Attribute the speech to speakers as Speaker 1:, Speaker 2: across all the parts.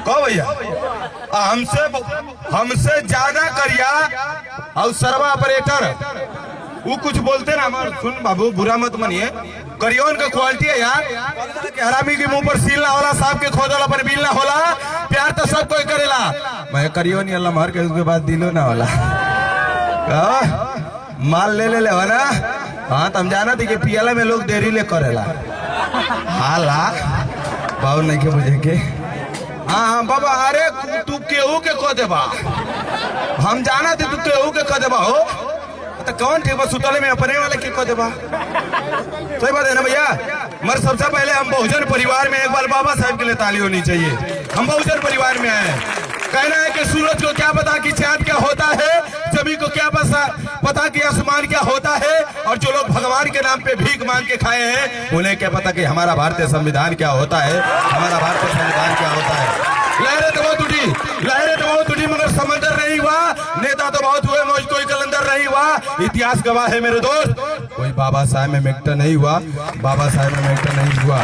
Speaker 1: कहो भैया हमसे हमसे ज्यादा करिया और सर्वा ऑपरेटर वो कुछ बोलते ना हमारे। सुन बाबू बुरा मत मानिए, करियोन का क्वालिटी है यार। हरामी के मुंह पर सील ना होला, सांप के खोदला पर बिल ना होला, प्यार तो सब कोई करेला। मैं करियोन अल्लाह मार के उसके बाद दिलो ना होला। माल ले ना। हाँ तुम जाना थी कि पियाला में लोग देरी ले करेला। हाला बाबू नहीं के मुझे के। हाँ बाबा अरे तू केहू के को देबा, हम जाना थे तू केहू के को देबा हो तो कौन थे बस सुतले में अपने वाले के को देबा। सही बात है ना भैया। मगर सबसे पहले हम बहुजन परिवार में एक बार बाबा साहब के लिए ताली होनी चाहिए। हम बहुजन परिवार में आए। कहना है कि सूरज को क्या पता कि चांद क्या होता है, जमीन को क्या पता कि आसमान क्या होता है, और जो लोग भगवान के नाम पे भीख मांग के खाए हैं उन्हें क्या पता कि हमारा भारतीय संविधान क्या होता है, हमारा भारतीय संविधान क्या होता है। लहरें तो बहुत उठी मगर समंदर नहीं हुआ। नेता तो बहुत हुए मौज कोई कलंदर नहीं हुआ। इतिहास गवाह है मेरे दोस्त, कोई बाबा साहब में मेक्टर नहीं हुआ, बाबा साहब में मेक्टर नहीं हुआ।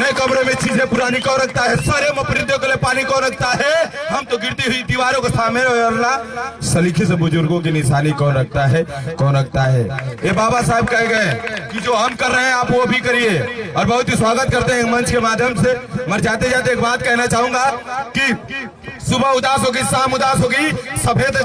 Speaker 1: नए कमरे में चीजें पुरानी कौन रखता है, सारे मफरिदों के लिए पानी कौन रखता है, हम तो गिरती हुई दीवारों को सामने सलीखे से बुजुर्गों की निशानी कौन रखता है, कौन रखता है। ये बाबा साहब कह गए कि जो हम कर रहे हैं आप वो भी करिए, और बहुत ही स्वागत करते हैं मंच के माध्यम से। मर जाते जाते एक बात कहना चाहूंगा कि सुबह उदास होगी, शाम उदास होगी, सफेद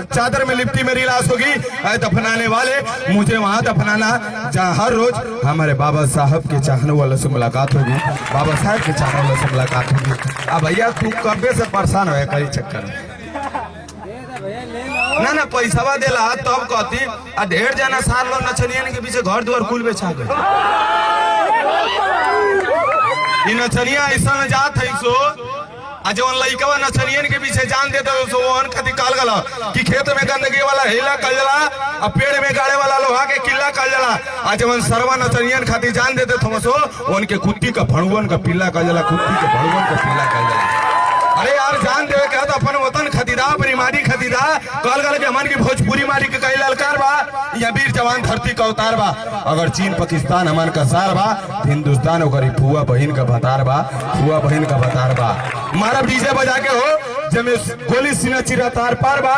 Speaker 1: चादर में लिपटी मेरी लाश होगी। दफनाने वाले मुझे वहां दफनाना जहाँ हर रोज हमारे बाबा साहब के चाहने वालों से मुलाकात होगी, बाबा साहब के चाहने वालों से मुलाकात होगी। अब भैया तू कब्बे से परेशान हो कई चक्कर में ना पैसा देला तब कहती आ ढेर जाना सार लो नचनियन के पीछे घर द्वार कुल बेचा गए। नचनिया ऐसा जात है सो जवन लइकवा नचनियन के पीछे जान देते सो वन खातिर काल गला कि खेत में गंदगी वाला हिला कल जला, अब पेड़ में गाड़े वाला लोहा के किला कल जला। जवन सरवा नचनियन खातिर जान देते थमसो उनके कुत्ती का भड़ुवन का पिल्ला कल जला, कुत्ती के भड़ुवन का पिल्ला कल जला। अरे यार जान देवे क्या तो अपन वतन खतीदा, अपनी मारी खतीदा, कल गल के हमन की भोजपुरी मारी के कई ललकार बा, या वीर जवान धरती का उतार बा। अगर चीन पाकिस्तान हमन का सार बा, हिंदुस्तान ओकरी फुआ बहन का भतार बा, फुआ बहन का भतार बा। मारा डीजे बजा के हो जब गोली सीना चिरा तार पार बा।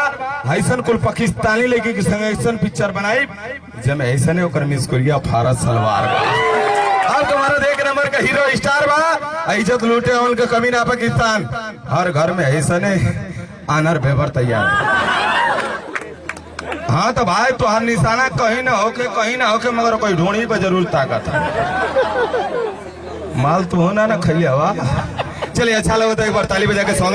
Speaker 1: ऐसन कुल पाकिस्तानी लेके की संग ऐसन पिक्चर बनाई जब ऐसा ने ओकर मिस कोरिया फारत सलवार बा। अब तुम्हारा देख नंबर का हीरो स्टार बा, इज्जत लूटे उनका कमी ना पाकिस्तान। हर घर में ऐसा ने आनर बेबर तैयार। हाँ तो भाई तो हर निशाना कहीं ना होके मगर कोई ढूंढी पर जरूर ताकत है। माल तो होना ना खैलिया हुआ। चलिए अच्छा लगा तो एक बार ताली बजा के स्वागत।